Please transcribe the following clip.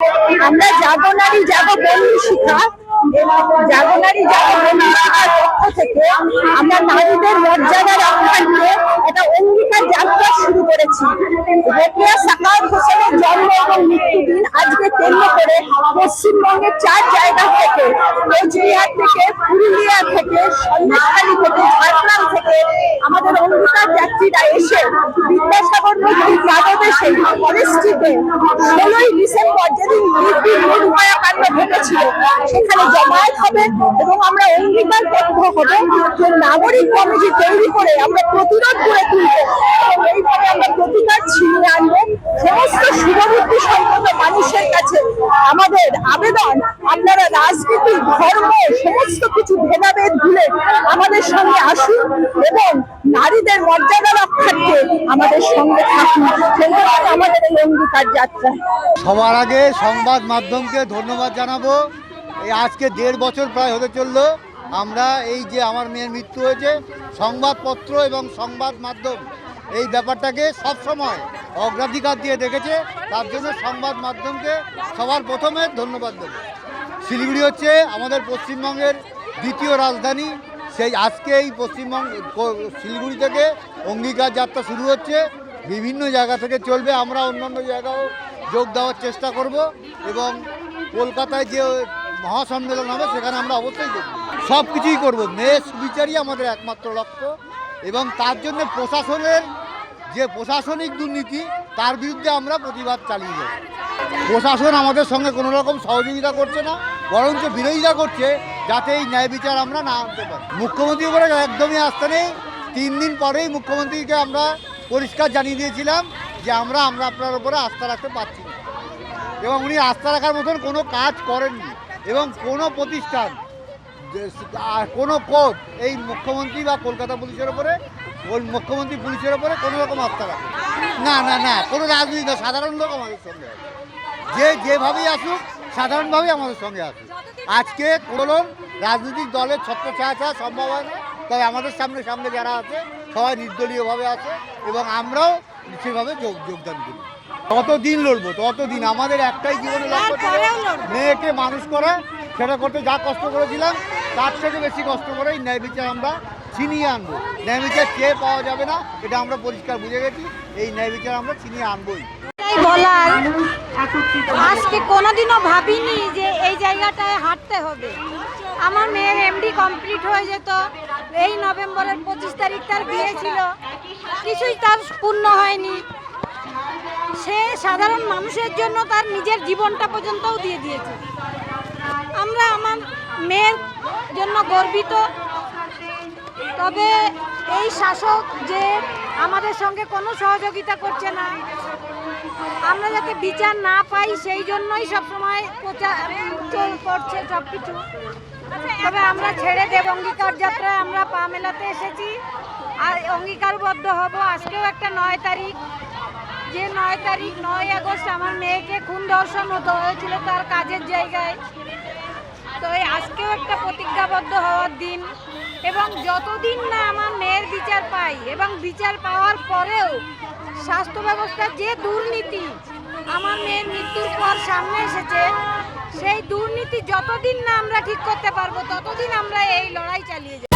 আমরা জাগনারী জাগ বন্ধু শিখা জাগনারী জাগ বন্ধু শিখার পক্ষ থেকে আমরা নারীদের মর্যাদা রক্ষার্থে একটা অঙ্গীকার যাত্রা শুরু করেছি। রোকেয়া সাখাওয়াত হোসেনের জন্ম এবং মৃত্যুদিন আজকে কেন্দ্র করে পশ্চিমবঙ্গের 4 জায়গা থেকে, কোচবিহার থেকে, পুরুলিয়া থেকে, সন্দেশখালী থেকে, ঝাড়গ্রাম থেকে আমাদের অঙ্গীকার যাত্রীরা এসে বিদ্যাসাগর নদীর পাদদেশে ফরেস্ট্রিতে 16ই ডিসেম্বর যেদিন নির্ভয়াকাণ্ড ঘটেছিল সেখানে জমায়েত হবে এবং আমরা অঙ্গীকারবদ্ধ হব যে নাগরিক কমিটি তৈরি করে আমরা প্রতিরোধ করে তুলব এবং এইভাবে আমরা প্রতিকার ছিনিয়ে আনবো। সমস্ত শুভবুদ্ধি সম্পন্ন মানুষের কাছে আমাদের আবেদন, আপনারা রাজনীতি, ধর্ম, সমস্ত কিছু ভেদাভেদ ভুলে আমাদের সঙ্গে আসুন এবং নারীদের মর্যাদা রক্ষার্থে আমাদের সঙ্গে থাকুন। আমাদের এই অঙ্গীকার যাত্রা। সবার আগে সংবাদ মাধ্যমকে ধন্যবাদ জানাবো। এই আজকে 1.5 বছর প্রায় হতে চললো আমরা এই যে আমার মেয়ের মৃত্যু হয়েছে, সংবাদপত্র এবং সংবাদ মাধ্যম এই ব্যাপারটাকে সবসময় অগ্রাধিকার দিয়ে দেখেছে। তার জন্য সংবাদ মাধ্যমকে সবার প্রথমে ধন্যবাদ দেব। শিলিগুড়ি হচ্ছে আমাদের পশ্চিমবঙ্গের দ্বিতীয় রাজধানী। সেই আজকে এই পশ্চিমবঙ্গ শিলিগুড়ি থেকে অঙ্গীকার যাত্রা শুরু হচ্ছে, বিভিন্ন জায়গা থেকে চলবে। আমরা অন্যান্য জায়গাও যোগ দেওয়ার চেষ্টা করব এবং কলকাতায় যে মহাসম্মেলন হবে সেখানে আমরা অবশ্যই করব, সব কিছুই করবো। মেয়ের সুবিচারই আমাদের একমাত্র লক্ষ্য এবং তার জন্য প্রশাসনের যে প্রশাসনিক দুর্নীতি তার বিরুদ্ধে আমরা প্রতিবাদ চালিয়ে যাব। প্রশাসন আমাদের সঙ্গে কোনো রকম সহযোগিতা করছে না, বরঞ্চ বিরোধিতা করছে যাতে এই ন্যায় বিচার আমরা না আনতে পারি। মুখ্যমন্ত্রীর উপরে একদমই আস্থা নেই। 3 দিন পরেই মুখ্যমন্ত্রীকে আমরা পরিষ্কার জানিয়ে দিয়েছিলাম যে আমরা আপনার উপরে আস্থা রাখতে পারছি না এবং উনি আস্থা রাখার মতন কোনো কাজ করেননি এবং কোনো প্রতিষ্ঠান, কোনো কোর্ট এই মুখ্যমন্ত্রী বা কলকাতা পুলিশের উপরে, মুখ্যমন্ত্রী পুলিশের উপরে কোনো রকম আস্থা রাখে না। না না কোনো রাজনীতি না, সাধারণ লোক আমাদের সঙ্গে আছে। যেভাবেই আসুক সাধারণভাবেই আমাদের সঙ্গে আসুক। আজকে কোনো রাজনৈতিক দলের ছত্রছায়া ছাড়া সম্ভব হয় না, তবে আমাদের সামনে যারা আছে সবাই নির্দলীয়ভাবে আছে এবং আমরাও সেভাবে যোগদান করি। ততদিন লড়বো, ততদিন আমাদের একটাই জীবনে লক্ষ্য ছিল মেয়েকে মানুষ করা। সেটা করতে যা কষ্ট করেছিলাম তার থেকে বেশি কষ্ট করে এই ন্যায় বিচার আমরা ছিনিয়ে আনবো। ন্যায় বিচার চেয়ে পাওয়া যাবে না, এটা আমরা পরিষ্কার বুঝে গেছি। এই ন্যায় বিচার আমরা ছিনিয়ে আনবোই। বলার আজকে কোনোদিনও ভাবিনি যে এই জায়গাটায় হাঁটতে হবে। আমার মেয়ের এমডি কমপ্লিট হয়ে যেত, এই নভেম্বরের 25 তারিখ তার বিয়ে ছিল, কিছুই তার পূর্ণ হয়নি। সে সাধারণ মানুষের জন্য তার নিজের জীবনটা পর্যন্তও দিয়ে দিয়েছে। আমরা আমার মেয়ের জন্য গর্বিত। তবে এই শাসক যে আমাদের সঙ্গে কোনো সহযোগিতা করছে না, আমরা যাতে বিচার না পাই সেই জন্যই সবসময় প্রচার করছে সব কিছু। তবে আমরা ছেড়ে দেব, অঙ্গীকার যাত্রায় আমরা পা মেলাতে এসেছি আর অঙ্গীকারবদ্ধ হব। আজকেও একটা 9 তারিখ, যে 9 আগস্ট আমার মেয়েকে খুন ধর্ষণ হয়েছিল তার কাজের জায়গায়। তো আজকেও একটা প্রতিজ্ঞাবদ্ধ হওয়ার দিন এবং যতদিন না আমার মেয়ের বিচার পাই এবং বিচার পাওয়ার পরেও স্বাস্থ্য ব্যবস্থার যে দুর্নীতি আমার মেয়ের মৃত্যুর পর সামনে এসেছে, সেই দুর্নীতি যতদিন না আমরা ঠিক করতে পারবো ততদিন আমরা এই লড়াই চালিয়ে যাব।